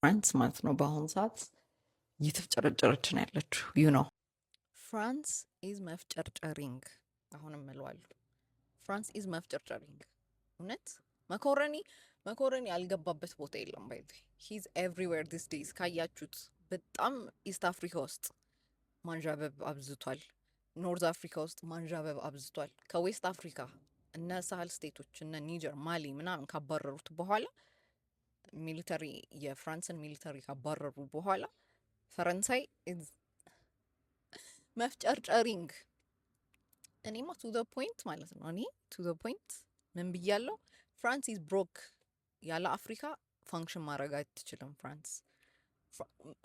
ፍራንስ ማለት ነው በአሁኑ ሰዓት እየተፍጨረጨረች ነው ያለችው። ፍራንስ ኢዝ መፍጨርጨሪንግ። አሁንም እለዋለሁ ፍራንስ ኢዝ መፍጨርጨሪንግ። እውነት መኮረኒ ያልገባበት ቦታ የለም። ባይ ሂዝ ኤቭሪዌር ዲስ ዴይዝ። ካያችሁት በጣም ኢስት አፍሪካ ውስጥ ማንዣበብ አብዝቷል። ኖርዝ አፍሪካ ውስጥ ማንዣበብ አብዝቷል። ከዌስት አፍሪካ እነ ሳህል ስቴቶች እነ ኒጀር፣ ማሊ ምናምን ካባረሩት በኋላ ሚሊተሪ የፍራንስን ሚሊተሪ ካባረሩ በኋላ ፈረንሳይ መፍጨርጨሪንግ። እኔማ ቱ ዘ ፖይንት ማለት ነው። እኔ ቱ ዘ ፖይንት ምን ብያለው? ፍራንስ ኢዝ ብሮክ። ያለ አፍሪካ ፋንክሽን ማድረግ አትችልም።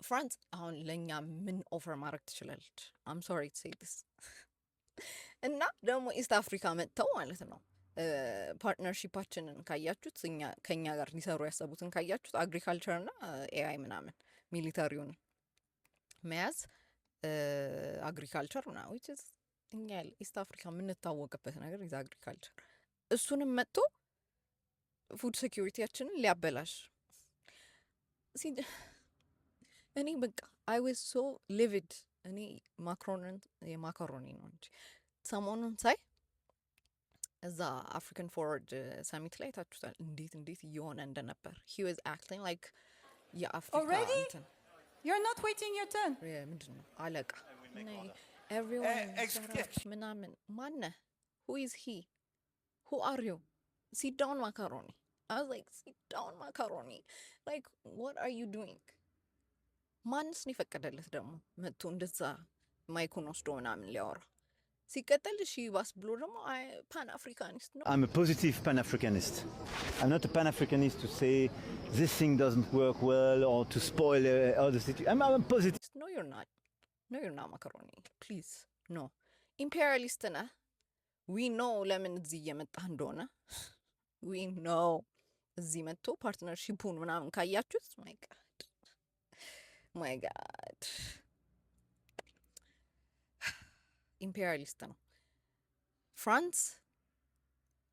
ፍራንስ አሁን ለእኛ ምን ኦፈር ማድረግ ትችላለች? አም ሶሪ ቱ ሴይ ዲስ እና ደግሞ ኢስት አፍሪካ መጥተው ማለት ነው ፓርትነርሺፓችንን ካያችሁት ከኛ ጋር ሊሰሩ ያሰቡትን ካያችሁት አግሪካልቸር ና ኤአይ ምናምን ሚሊታሪውን መያዝ አግሪካልቸር ና ዊች ኢዝ እኛ ያለ ኢስት አፍሪካ የምንታወቅበት ነገር ኢዝ አግሪካልቸር። እሱንም መጥቶ ፉድ ሴኪሪቲያችንን ሊያበላሽ እኔ በቃ አይ ዋዝ ሶ ሊቪድ። እኔ የማካሮኒ ነው እንጂ ሰሞኑን ሳይ እዛ አፍሪካን ፎርወርድ ሰሚት ላይ ታችሁታል እንዴት እየሆነ እንደነበር። ሂ ዋዝ አክቲንግ ላይክ የአፍሪካ እንትን You're not waiting your turn. ምንድን ነው አለቃ ኤቭሪዋን ምናምን ማነ who is he who are you sit down macaroni. I was like sit down macaroni, like what are you doing? ማንስ ነው የፈቀደለት ደግሞ መጥቶ እንደዛ ማይኩን ወስዶ ምናምን ሊያወራ? ሲቀጥል እሺ ባስ ብሎ ደግሞ ፓን አፍሪካኒስት ነው። I'm a positive pan-Africanist. I'm not a pan-Africanist to say this thing doesn't work well or to spoil other situation. I'm a positive. No, you're not. No, you're not, macaroni. Please, no. ኢምፔሪያሊስት ነህ። ዊ ኖ ለምን እዚህ እየመጣህ እንደሆነ ዊ ኖ። እዚህ መጥቶ ፓርትነርሺፑን ምናምን ካያችሁት ማይ ጋድ ኢምፔሪያሊስት ነው። ፍራንስ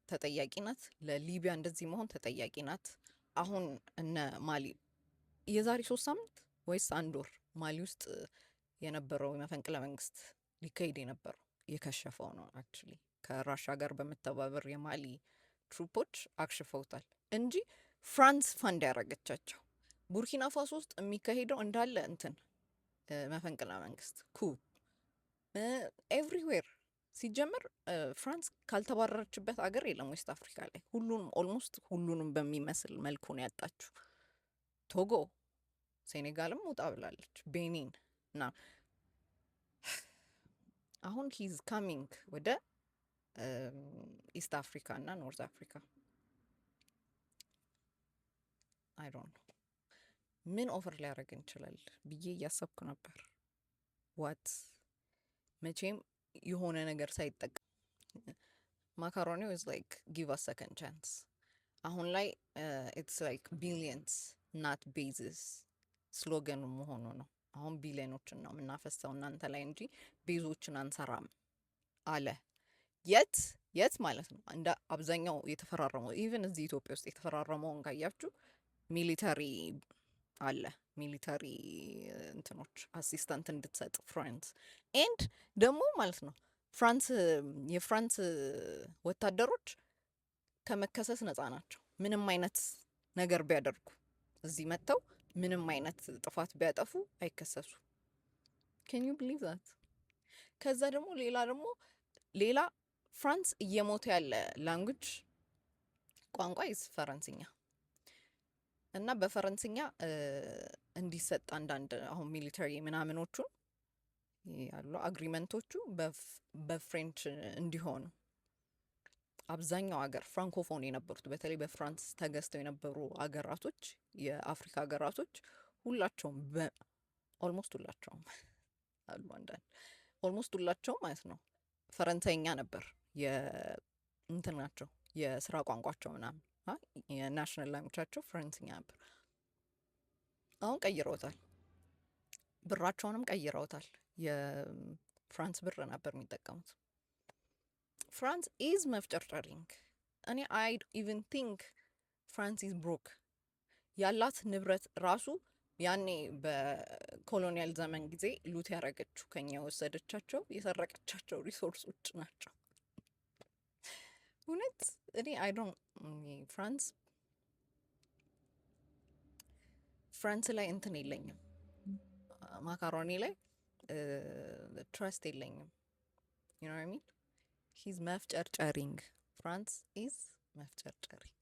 ተጠያቂ ናት ለሊቢያ እንደዚህ መሆን ተጠያቂ ናት። አሁን እነ ማሊ የዛሬ 3 ሳምንት ወይስ 1 ወር ማሊ ውስጥ የነበረው መፈንቅለ መንግስት ሊካሄድ የነበረው የከሸፈው ነው። አክቹሊ ከራሻ ጋር በመተባበር የማሊ ትሩፖች አክሽፈውታል እንጂ ፍራንስ ፋንድ ያረገቻቸው። ቡርኪና ፋሶ ውስጥ የሚካሄደው እንዳለ እንትን መፈንቅለ መንግስት ኩ ኤቭሪዌር ሲጀምር ፍራንስ ካልተባረረችበት አገር የለም ዌስት አፍሪካ ላይ። ሁሉንም ኦልሞስት ሁሉንም በሚመስል መልኩ ነው ያጣችሁ። ቶጎ፣ ሴኔጋልም ውጣ ብላለች፣ ቤኒን እና አሁን ሂዝ ካሚንግ ወደ ኢስት አፍሪካ እና ኖርዝ አፍሪካ። አይ ዶንት ኖ ምን ኦፈር ሊያደርግ እንችላል ብዬ እያሰብኩ ነበር። ዋት መቼም የሆነ ነገር ሳይጠቀም ማካሮኒ was like give us second chance። አሁን ላይ it's like billions not bases ስሎገኑ መሆኑ ነው። አሁን ቢሊዮኖችን ነው የምናፈሰው እናንተ ላይ እንጂ ቤዞችን አንሰራም አለ። የት ማለት ነው እንደ አብዛኛው የተፈራረመው ኢቨን እዚህ ኢትዮጵያ ውስጥ የተፈራረመውን ካያችሁ ሚሊተሪ አለ። ሚሊተሪ እንትኖች አሲስታንት እንድትሰጥ ፍራንስ ኤንድ ደግሞ ማለት ነው የፍራንስ ወታደሮች ከመከሰስ ነፃ ናቸው። ምንም አይነት ነገር ቢያደርጉ እዚህ መጥተው ምንም አይነት ጥፋት ቢያጠፉ አይከሰሱ። can you believe that? ከዛ ደግሞ ሌላ ፍራንስ እየሞተ ያለ ላንጉጅ ቋንቋ ፈረንስኛ እና በፈረንስኛ እንዲሰጥ አንዳንድ አሁን ሚሊተሪ ምናምኖቹን ያሉ አግሪመንቶቹ በፍሬንች እንዲሆኑ አብዛኛው ሀገር ፍራንኮፎን የነበሩት በተለይ በፍራንስ ተገዝተው የነበሩ አገራቶች የአፍሪካ አገራቶች ሁላቸውም ኦልሞስት ሁላቸውም አሉ አንዳንድ ኦልሞስት ሁላቸውም ማለት ነው ፈረንሳይኛ ነበር የእንትናቸው የስራ ቋንቋቸው ምናምን የናሽናል ላንጉጃቸው ፈረንስኛ ነበር። አሁን ቀይረውታል፣ ብራቸውንም ቀይረውታል። የፍራንስ ብር ነበር የሚጠቀሙት። ፍራንስ ኢዝ መፍጨርጨሪንግ። እኔ አይ ኢቨን ቲንክ ፍራንስ ኢዝ ብሮክ። ያላት ንብረት ራሱ ያኔ በኮሎኒያል ዘመን ጊዜ ሉት ያረገችው ከኛ የወሰደቻቸው የሰረቀቻቸው ሪሶርሶች ናቸው። እውነት እኔ ፍራንስ ላይ እንትን የለኝም፣ ማካሮኒ ላይ ትረስት የለኝም። ዩ ኖ ሚን ሂዝ መፍጨርጨሪንግ ፍራንስ ኢዝ መፍጨርጨሪ